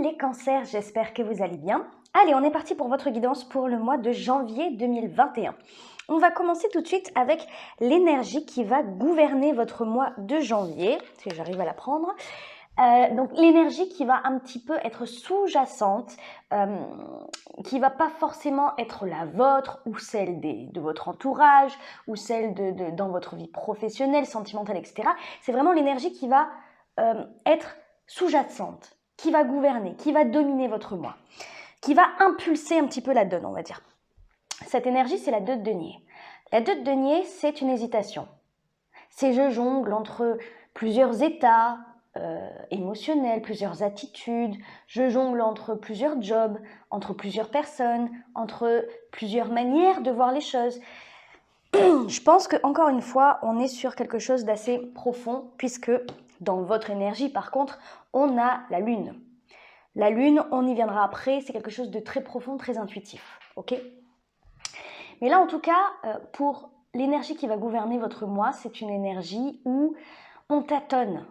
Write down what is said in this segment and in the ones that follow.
les cancers, j'espère que vous allez bien. Allez, on est parti pour votre guidance pour le mois de janvier 2021. On va commencer tout de suite avec l'énergie qui va gouverner votre mois de janvier, si j'arrive à la prendre. Donc l'énergie qui va un petit peu être sous-jacente, qui va pas forcément être la vôtre ou celle de votre entourage ou celle dans votre vie professionnelle, sentimentale, etc. C'est vraiment l'énergie qui va être sous-jacente, qui va gouverner, qui va dominer votre moi, qui va impulser un petit peu la donne, on va dire. Cette énergie, c'est la 2 de denier. La 2 de denier, c'est une hésitation. C'est je jongle entre plusieurs états émotionnels, plusieurs attitudes, je jongle entre plusieurs jobs, entre plusieurs personnes, entre plusieurs manières de voir les choses. Je pense que encore une fois, on est sur quelque chose d'assez profond, puisque dans votre énergie, par contre, on a la lune. La lune, on y viendra après, c'est quelque chose de très profond, très intuitif, ok ? Mais là, en tout cas, pour l'énergie qui va gouverner votre moi, c'est une énergie où on tâtonne.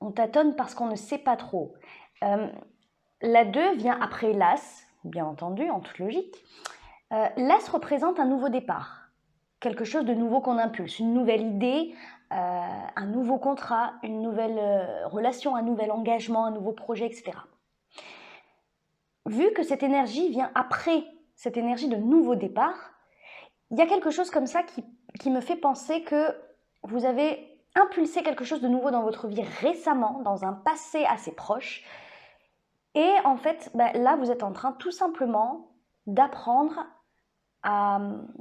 On tâtonne parce qu'on ne sait pas trop. La 2 vient après l'As, bien entendu, en toute logique. L'As représente un nouveau départ. Quelque chose de nouveau qu'on impulse, une nouvelle idée, un nouveau contrat, une nouvelle relation, un nouvel engagement, un nouveau projet, etc. Vu que cette énergie vient après cette énergie de nouveau départ, il y a quelque chose comme ça qui me fait penser que vous avez impulsé quelque chose de nouveau dans votre vie récemment, dans un passé assez proche. Et en fait, là, vous êtes en train tout simplement d'apprendre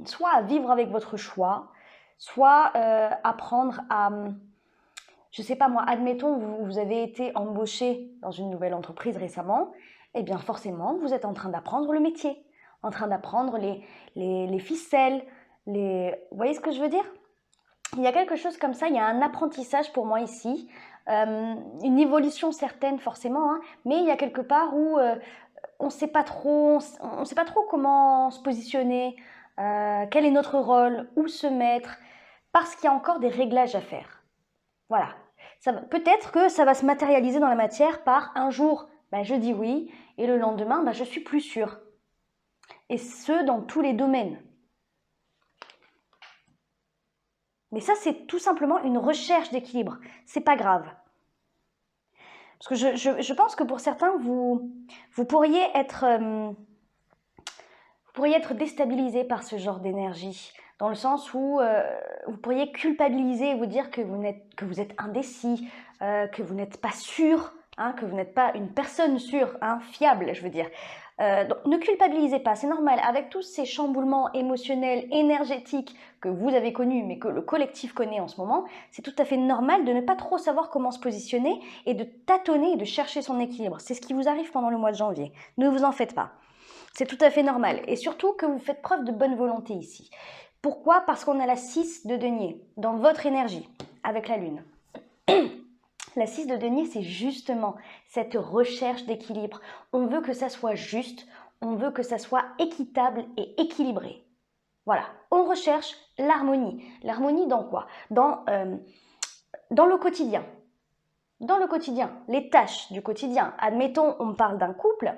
soit à vivre avec votre choix, soit apprendre à, je sais pas moi, admettons, vous avez été embauché dans une nouvelle entreprise récemment, et bien forcément, vous êtes en train d'apprendre le métier, en train d'apprendre les ficelles, vous voyez ce que je veux dire ? Il y a quelque chose comme ça, il y a un apprentissage pour moi ici, une évolution certaine forcément, hein, mais il y a quelque part où on ne sait pas trop comment se positionner, quel est notre rôle, où se mettre, parce qu'il y a encore des réglages à faire. Voilà. Peut-être que ça va se matérialiser dans la matière par un jour, je dis oui, et le lendemain, je suis plus sûre. Et ce, dans tous les domaines. Mais ça, c'est tout simplement une recherche d'équilibre. C'est pas grave. Parce que je pense que pour certains, vous pourriez être déstabilisé par ce genre d'énergie, dans le sens où vous pourriez culpabiliser et vous dire que vous êtes indécis, que vous n'êtes pas sûr, hein, que vous n'êtes pas une personne sûre, hein, fiable, je veux dire. Donc, ne culpabilisez pas, c'est normal. Avec tous ces chamboulements émotionnels, énergétiques que vous avez connus, mais que le collectif connaît en ce moment, c'est tout à fait normal de ne pas trop savoir comment se positionner et de tâtonner et de chercher son équilibre. C'est ce qui vous arrive pendant le mois de janvier. Ne vous en faites pas. C'est tout à fait normal. Et surtout que vous faites preuve de bonne volonté ici. Pourquoi ? Parce qu'on a la 6 de denier dans votre énergie avec la lune. La 6 de denier, c'est justement cette recherche d'équilibre. On veut que ça soit juste, on veut que ça soit équitable et équilibré. Voilà, on recherche l'harmonie. L'harmonie dans quoi ? Dans le quotidien. Dans le quotidien, les tâches du quotidien. Admettons, on parle d'un couple,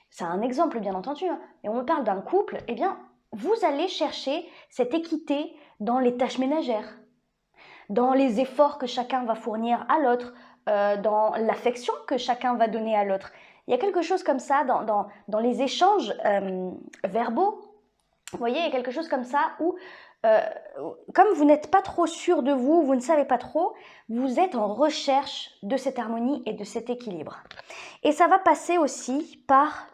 c'est un exemple bien entendu, hein, mais on parle d'un couple, eh bien, vous allez chercher cette équité dans les tâches ménagères, dans les efforts que chacun va fournir à l'autre, dans l'affection que chacun va donner à l'autre. Il y a quelque chose comme ça dans les échanges verbaux. Vous voyez, il y a quelque chose comme ça où, comme vous n'êtes pas trop sûr de vous, vous ne savez pas trop, vous êtes en recherche de cette harmonie et de cet équilibre. Et ça va passer aussi par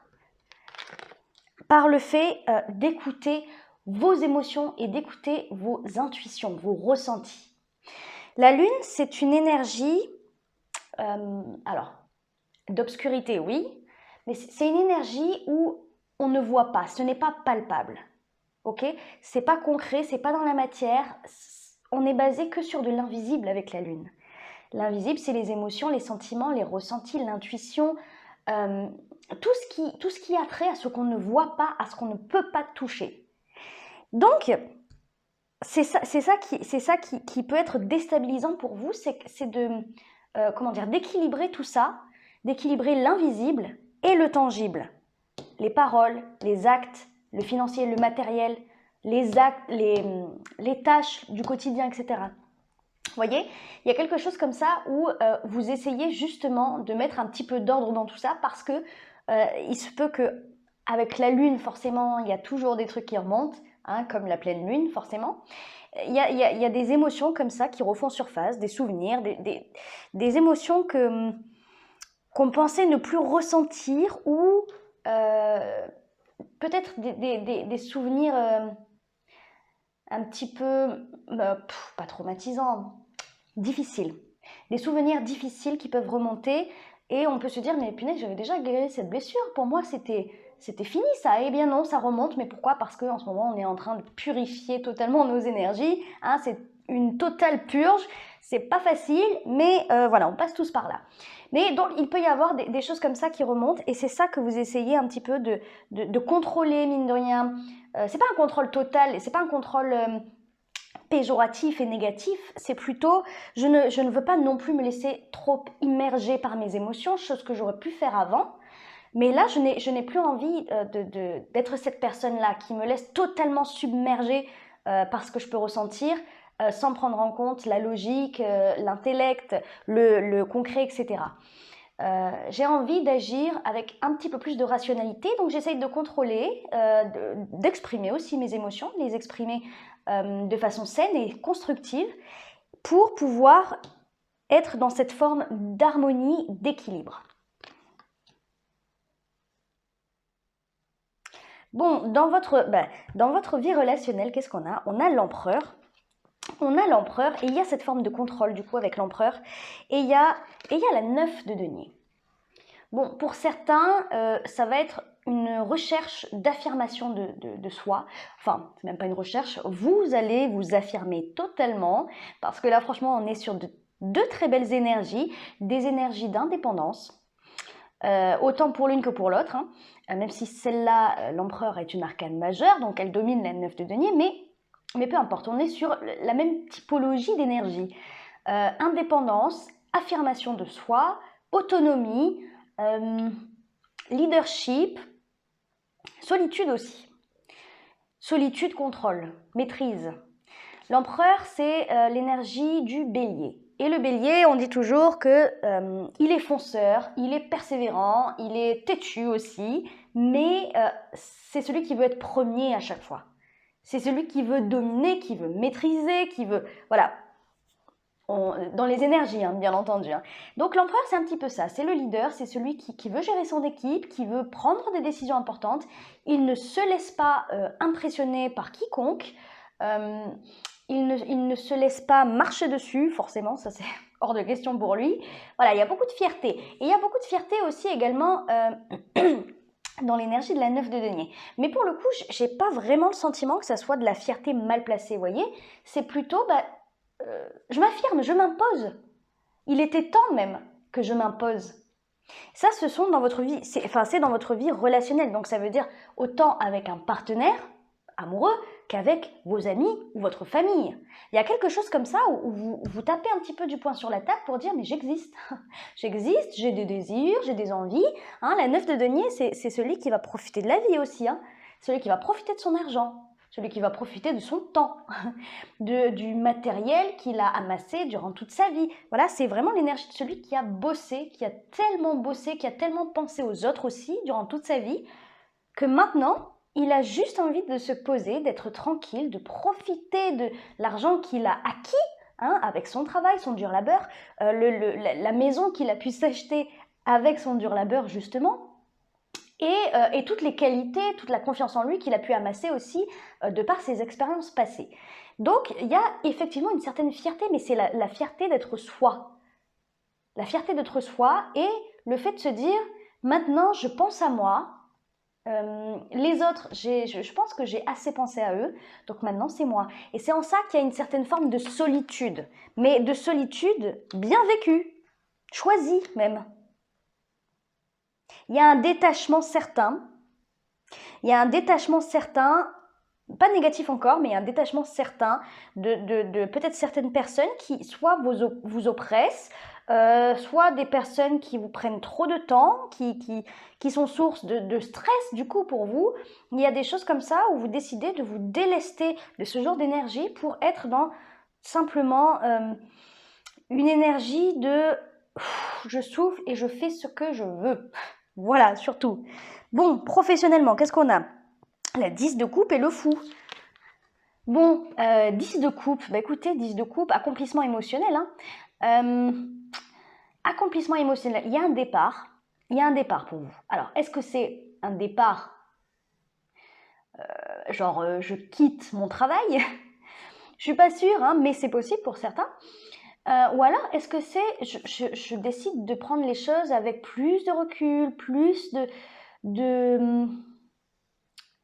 le fait d'écouter vos émotions et d'écouter vos intuitions, vos ressentis. La lune, c'est une énergie, d'obscurité, oui, mais c'est une énergie où on ne voit pas, ce n'est pas palpable, ok ? C'est pas concret, c'est pas dans la matière, on est basé que sur de l'invisible avec la lune. L'invisible, c'est les émotions, les sentiments, les ressentis, l'intuition, tout ce qui a trait à ce qu'on ne voit pas, à ce qu'on ne peut pas toucher. Donc, c'est ça qui peut être déstabilisant pour vous, c'est d'équilibrer tout ça, d'équilibrer l'invisible et le tangible. Les paroles, les actes, le financier, le matériel, les actes, les tâches du quotidien, etc. Vous voyez, il y a quelque chose comme ça où vous essayez justement de mettre un petit peu d'ordre dans tout ça parce que il se peut que avec la lune, forcément, il y a toujours des trucs qui remontent, hein, comme la pleine lune, forcément. Il y a des émotions comme ça qui refont surface, des souvenirs, des émotions qu'on pensait ne plus ressentir ou peut-être des souvenirs un petit peu, pas traumatisants, difficiles. Des souvenirs difficiles qui peuvent remonter et on peut se dire, mais punaise, j'avais déjà guéri cette blessure. Pour moi, c'était fini ça. Eh bien non, ça remonte. Mais pourquoi? Parce qu'en ce moment, on est en train de purifier totalement nos énergies. Hein, c'est une totale purge. C'est pas facile, mais voilà, on passe tous par là. Mais donc, il peut y avoir des choses comme ça qui remontent et c'est ça que vous essayez un petit peu de contrôler, mine de rien. C'est pas un contrôle total, c'est pas un contrôle péjoratif et négatif, c'est plutôt je ne veux pas non plus me laisser trop immerger par mes émotions, chose que j'aurais pu faire avant. Mais là, je n'ai plus envie d'être cette personne-là qui me laisse totalement submerger par ce que je peux ressentir, sans prendre en compte la logique, l'intellect, le concret, etc. J'ai envie d'agir avec un petit peu plus de rationalité, donc j'essaye de contrôler, d'exprimer aussi mes émotions, de les exprimer de façon saine et constructive pour pouvoir être dans cette forme d'harmonie, d'équilibre. Bon, dans votre vie relationnelle, qu'est-ce qu'on a? On a l'empereur. On a l'empereur et il y a cette forme de contrôle du coup avec l'empereur et il y a la 9 de denier. Bon, pour certains, ça va être une recherche d'affirmation de soi. Enfin, c'est même pas une recherche. Vous allez vous affirmer totalement parce que là, franchement, on est sur de très belles énergies, des énergies d'indépendance. Autant pour l'une que pour l'autre, hein. Même si celle-là, l'empereur est une arcane majeure, donc elle domine la 9 de denier, mais peu importe, on est sur la même typologie d'énergie. Indépendance, affirmation de soi, autonomie, leadership, solitude aussi. Solitude, contrôle, maîtrise. L'empereur, c'est l'énergie du bélier. Et le bélier, on dit toujours que il est fonceur, il est persévérant, il est têtu aussi, mais c'est celui qui veut être premier à chaque fois. C'est celui qui veut dominer, qui veut maîtriser, qui veut... Voilà. Dans les énergies, hein, bien entendu. Hein. Donc l'empereur, c'est un petit peu ça. C'est le leader, c'est celui qui veut gérer son équipe, qui veut prendre des décisions importantes. Il ne se laisse pas impressionner par quiconque. Il ne se laisse pas marcher dessus, forcément, ça c'est hors de question pour lui. Voilà, il y a beaucoup de fierté. Et il y a beaucoup de fierté aussi également dans l'énergie de la 9 de denier. Mais pour le coup, j'ai pas vraiment le sentiment que ça soit de la fierté mal placée, vous voyez. C'est plutôt, je m'affirme, je m'impose. Il était temps même que je m'impose. Ça, ce sont dans votre vie, c'est dans votre vie relationnelle. Donc ça veut dire autant avec un partenaire amoureux qu'avec vos amis ou votre famille. Il y a quelque chose comme ça où vous tapez un petit peu du poing sur la table pour dire mais j'existe. J'existe, j'ai des désirs, j'ai des envies. Hein, la 9 de denier, c'est celui qui va profiter de la vie aussi. Hein. Celui qui va profiter de son argent. Celui qui va profiter de son temps, du matériel qu'il a amassé durant toute sa vie. Voilà, c'est vraiment l'énergie de celui qui a bossé, qui a tellement pensé aux autres aussi durant toute sa vie, que maintenant, il a juste envie de se poser, d'être tranquille, de profiter de l'argent qu'il a acquis, hein, avec son travail, son dur labeur, la maison qu'il a pu s'acheter avec son dur labeur justement, et toutes les qualités, toute la confiance en lui qu'il a pu amasser aussi de par ses expériences passées. Donc, il y a effectivement une certaine fierté, mais c'est la fierté d'être soi. La fierté d'être soi et le fait de se dire, maintenant, je pense à moi. Les autres, je pense que j'ai assez pensé à eux, donc maintenant, c'est moi. Et c'est en ça qu'il y a une certaine forme de solitude, mais de solitude bien vécue, choisie même. Il y a un détachement certain. Il y a un détachement certain pas négatif encore, mais un détachement certain de peut-être certaines personnes qui soit vous oppressent, soit des personnes qui vous prennent trop de temps, qui sont source de stress du coup pour vous. Il y a des choses comme ça où vous décidez de vous délester de ce genre d'énergie pour être dans simplement une énergie de je souffle et je fais ce que je veux. Voilà, surtout. Bon, professionnellement, qu'est-ce qu'on a? La 10 de coupe et le fou. Bon, 10 de coupe, bah écoutez, 10 de coupe, accomplissement émotionnel. Accomplissement émotionnel, il y a un départ pour vous. Alors, est-ce que c'est un départ, genre je quitte mon travail? Je suis pas sûre, hein, mais c'est possible pour certains. Ou alors, est-ce que c'est, je décide de prendre les choses avec plus de recul, plus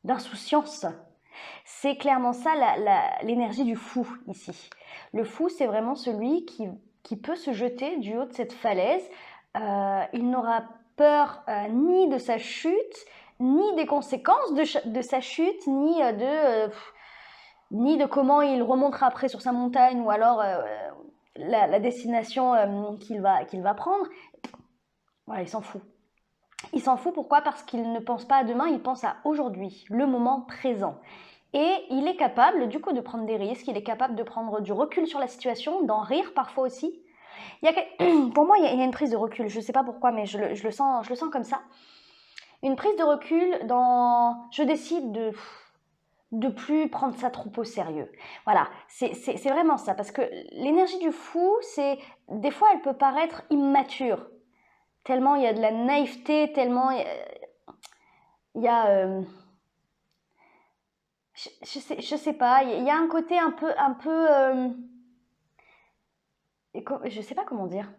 d'insouciance. C'est clairement ça l'énergie du fou ici. Le fou, c'est vraiment celui qui peut se jeter du haut de cette falaise. Il n'aura peur ni de sa chute, ni des conséquences de sa chute, ni de comment il remontera après sur sa montagne, ou alors la destination qu'il va prendre. Voilà, il s'en fout. Il s'en fout, pourquoi? Parce qu'il ne pense pas à demain, il pense à aujourd'hui, le moment présent. Et il est capable, du coup, de prendre des risques, il est capable de prendre du recul sur la situation, d'en rire parfois aussi. Pour moi, il y a une prise de recul, je ne sais pas pourquoi, mais je le sens comme ça. Une prise de recul dans... Je décide de plus prendre ça trop au sérieux. Voilà, c'est vraiment ça, parce que l'énergie du fou, des fois, elle peut paraître immature, tellement il y a de la naïveté, tellement il y a je sais pas, il y a un côté un peu je sais pas comment dire,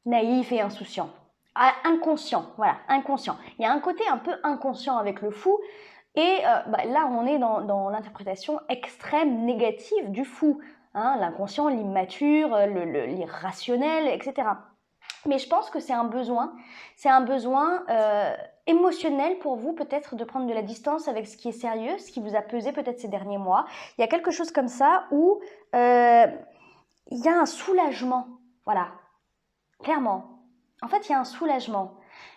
naïf et insouciant. Ah, inconscient, voilà, inconscient. Il y a un côté un peu inconscient avec le fou, et là on est dans l'interprétation extrême négative du fou, hein, l'inconscient, l'immature, l'irrationnel, etc. Mais je pense que c'est un besoin émotionnel pour vous, peut-être de prendre de la distance avec ce qui est sérieux, ce qui vous a pesé peut-être ces derniers mois. Il y a quelque chose comme ça où il y a un soulagement, voilà, clairement. En fait, il y a un soulagement.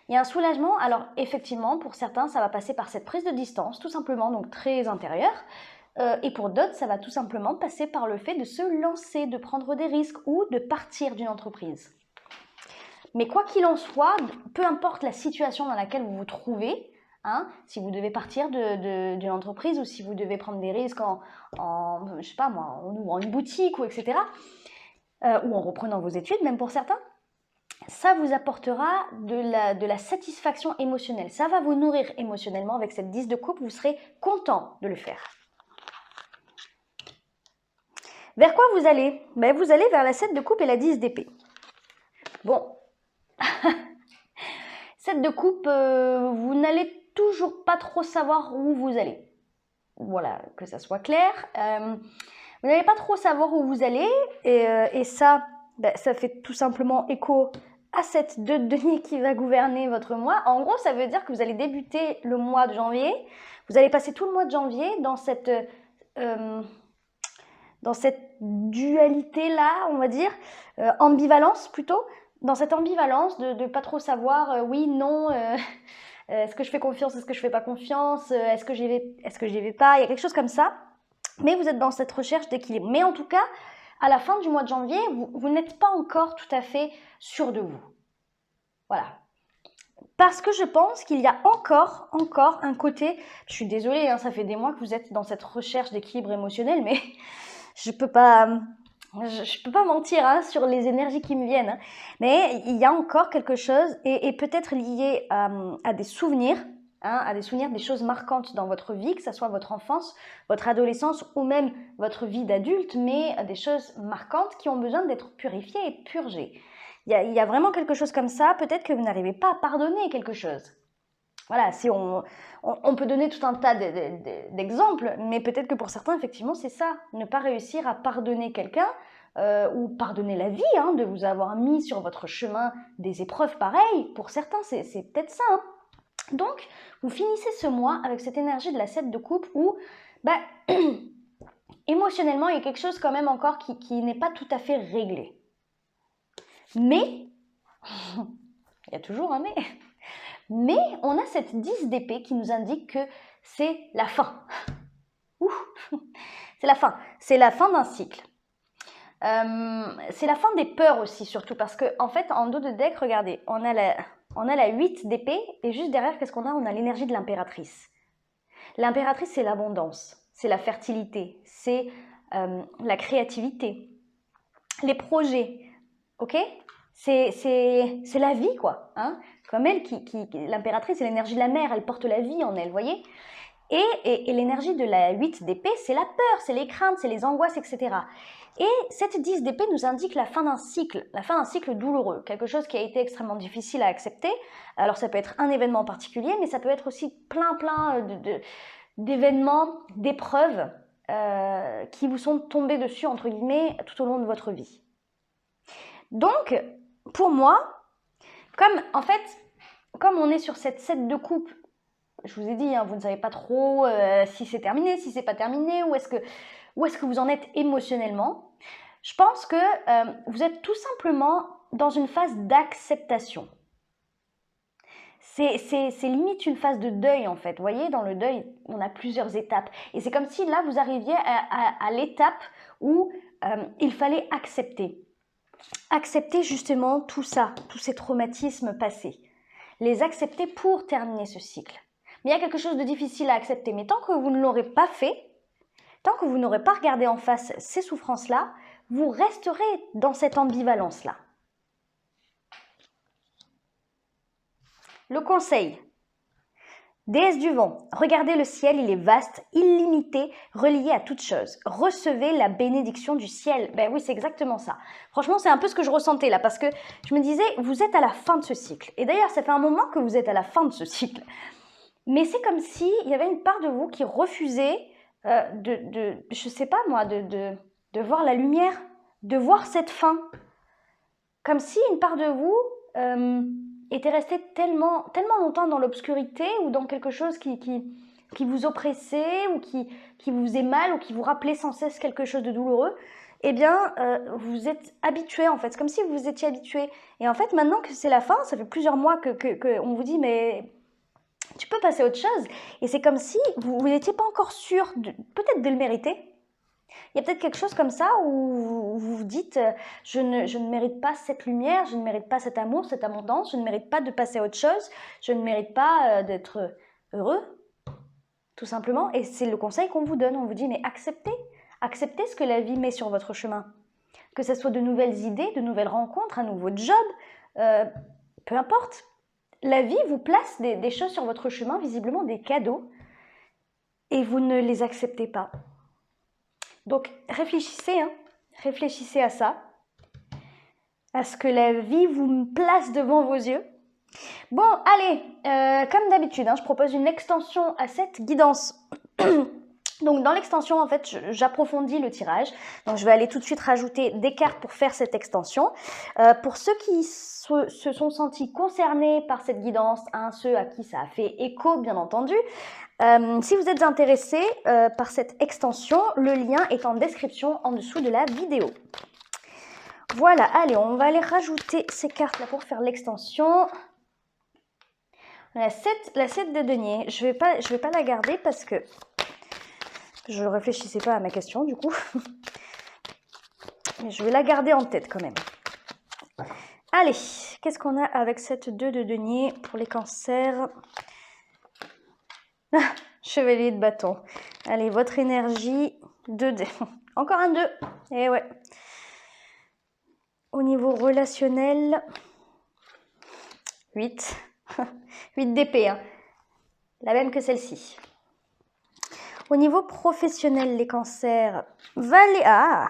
Il y a un soulagement, alors effectivement, pour certains, ça va passer par cette prise de distance, tout simplement, donc très intérieure. Et pour d'autres, ça va tout simplement passer par le fait de se lancer, de prendre des risques ou de partir d'une entreprise. Mais quoi qu'il en soit, peu importe la situation dans laquelle vous vous trouvez, hein, si vous devez partir d'une entreprise ou si vous devez prendre des risques je sais pas moi, en ouvrant une boutique ou etc., ou en reprenant vos études, même pour certains, ça vous apportera de la satisfaction émotionnelle. Ça va vous nourrir émotionnellement avec cette 10 de coupe, vous serez content de le faire. Vers quoi vous allez? Ben, vous allez vers la 7 de coupe et la 10 d'épée. Bon. 7 de coupe, vous n'allez toujours pas trop savoir où vous allez. Voilà, que ça soit clair. Vous n'allez pas trop savoir où vous allez, et ça, ça fait tout simplement écho à cette 2 de denier qui va gouverner votre mois. En gros, ça veut dire que vous allez débuter le mois de janvier, vous allez passer tout le mois de janvier dans cette dualité-là, on va dire, ambivalence plutôt, dans cette ambivalence de pas trop savoir oui, non, est-ce que je fais confiance, est-ce que je fais pas confiance, est-ce que j'y vais pas, il y a quelque chose comme ça. Mais vous êtes dans cette recherche d'équilibre. Mais en tout cas, à la fin du mois de janvier, vous n'êtes pas encore tout à fait sûr de vous. Voilà. Parce que je pense qu'il y a encore un côté, je suis désolée, hein, ça fait des mois que vous êtes dans cette recherche d'équilibre émotionnel, mais je peux pas mentir hein, sur les énergies qui me viennent. Hein. Mais il y a encore quelque chose, et peut-être lié à des souvenirs, hein, à des souvenirs, des choses marquantes dans votre vie, que ce soit votre enfance, votre adolescence ou même votre vie d'adulte, mais des choses marquantes qui ont besoin d'être purifiées et purgées. Il y a vraiment quelque chose comme ça, peut-être que vous n'arrivez pas à pardonner quelque chose. Voilà, si on peut donner tout un tas d'exemples, mais peut-être que pour certains, effectivement, c'est ça, ne pas réussir à pardonner quelqu'un, ou pardonner la vie, hein, de vous avoir mis sur votre chemin des épreuves pareilles. Pour certains, c'est peut-être ça. Hein. Donc, vous finissez ce mois avec cette énergie de la 7 de coupe où Bah, émotionnellement, il y a quelque chose quand même encore qui n'est pas tout à fait réglé. Mais, il y a toujours un mais on a cette 10 d'épée qui nous indique que c'est la fin. Ouh, c'est la fin d'un cycle. C'est la fin des peurs aussi, surtout parce que en fait, en dos de deck, regardez, on a la 8 d'épée et juste derrière, qu'est-ce qu'on a? On a l'énergie de l'impératrice. L'impératrice, c'est l'abondance, c'est la fertilité, c'est la créativité, les projets, ok? C'est la vie, quoi. Hein, comme elle, l'impératrice, c'est l'énergie de la mer, elle porte la vie en elle, vous voyez? Et l'énergie de la 8 d'épée, c'est la peur, c'est les craintes, c'est les angoisses, etc. Et cette 10 d'épée nous indique la fin d'un cycle douloureux, quelque chose qui a été extrêmement difficile à accepter. Alors ça peut être un événement particulier, mais ça peut être aussi plein d'événements, d'épreuves qui vous sont tombés dessus, entre guillemets, tout au long de votre vie. Donc, pour moi, comme on est sur cette 7 de coupe, je vous ai dit, hein, vous ne savez pas trop si c'est terminé, si c'est pas terminé, où est-ce que vous en êtes émotionnellement. Je pense que vous êtes tout simplement dans une phase d'acceptation. C'est limite une phase de deuil en fait. Vous voyez, dans le deuil, on a plusieurs étapes. Et c'est comme si là, vous arriviez à l'étape où il fallait accepter. Accepter justement tout ça, tous ces traumatismes passés. Les accepter pour terminer ce cycle. Mais il y a quelque chose de difficile à accepter. Mais tant que vous ne l'aurez pas fait, tant que vous n'aurez pas regardé en face ces souffrances-là, vous resterez dans cette ambivalence-là. Le conseil. Déesse du vent, regardez le ciel, il est vaste, illimité, relié à toute chose. Recevez la bénédiction du ciel. Ben oui, c'est exactement ça. Franchement, c'est un peu ce que je ressentais là, parce que je me disais, vous êtes à la fin de ce cycle. Et d'ailleurs, ça fait un moment que vous êtes à la fin de ce cycle. Mais c'est comme s'il y avait une part de vous qui refusait je sais pas moi, de voir la lumière, de voir cette fin. Comme si une part de vous était restée tellement longtemps dans l'obscurité ou dans quelque chose qui vous oppressait ou qui vous faisait mal ou qui vous rappelait sans cesse quelque chose de douloureux. Eh bien, vous êtes habitué en fait. C'est comme si vous étiez habitué. Et en fait, maintenant que c'est la fin, ça fait plusieurs mois qu'on vous dit mais tu peux passer à autre chose. Et c'est comme si vous n'étiez pas encore sûr peut-être de le mériter. Il y a peut-être quelque chose comme ça où vous vous dites je ne mérite pas cette lumière, je ne mérite pas cet amour, cette abondance, je ne mérite pas de passer à autre chose, je ne mérite pas d'être heureux, tout simplement. Et c'est le conseil qu'on vous donne. On vous dit mais acceptez ce que la vie met sur votre chemin. Que ce soit de nouvelles idées, de nouvelles rencontres, un nouveau job, peu importe. La vie vous place des choses sur votre chemin, visiblement des cadeaux, et vous ne les acceptez pas. Donc réfléchissez à ça, à ce que la vie vous place devant vos yeux. Bon, allez, comme d'habitude, je propose une extension à cette guidance. Donc dans l'extension, en fait, j'approfondis le tirage. Donc je vais aller tout de suite rajouter des cartes pour faire cette extension. Pour ceux qui se sont sentis concernés par cette guidance, ceux à qui ça a fait écho, bien entendu, si vous êtes intéressés par cette extension, le lien est en description en dessous de la vidéo. Voilà, allez, on va aller rajouter ces cartes-là pour faire l'extension. La 7 de denier, je vais pas la garder parce que je ne réfléchissais pas à ma question du coup. Mais je vais la garder en tête quand même. Allez, qu'est-ce qu'on a avec cette 2 de denier pour les cancers? Chevalier de bâton. Allez, votre énergie, 2D. Encore un 2. Et ouais. Au niveau relationnel, 8. 8 d'épée, la même que celle-ci. Au niveau professionnel, les cancers, valet... Ah,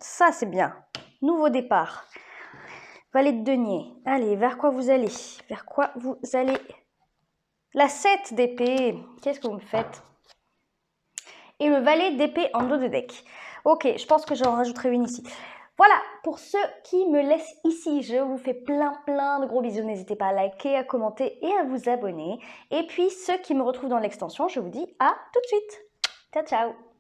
ça c'est bien. Nouveau départ. Valet de denier. Allez, vers quoi vous allez? Vers quoi vous allez? La 7 d'épée. Qu'est-ce que vous me faites? Et le valet d'épée en dos de deck. Ok, je pense que j'en rajouterai une ici. Voilà, pour ceux qui me laissent ici, je vous fais plein de gros bisous. N'hésitez pas à liker, à commenter et à vous abonner. Et puis, ceux qui me retrouvent dans l'extension, je vous dis à tout de suite. Ciao, ciao!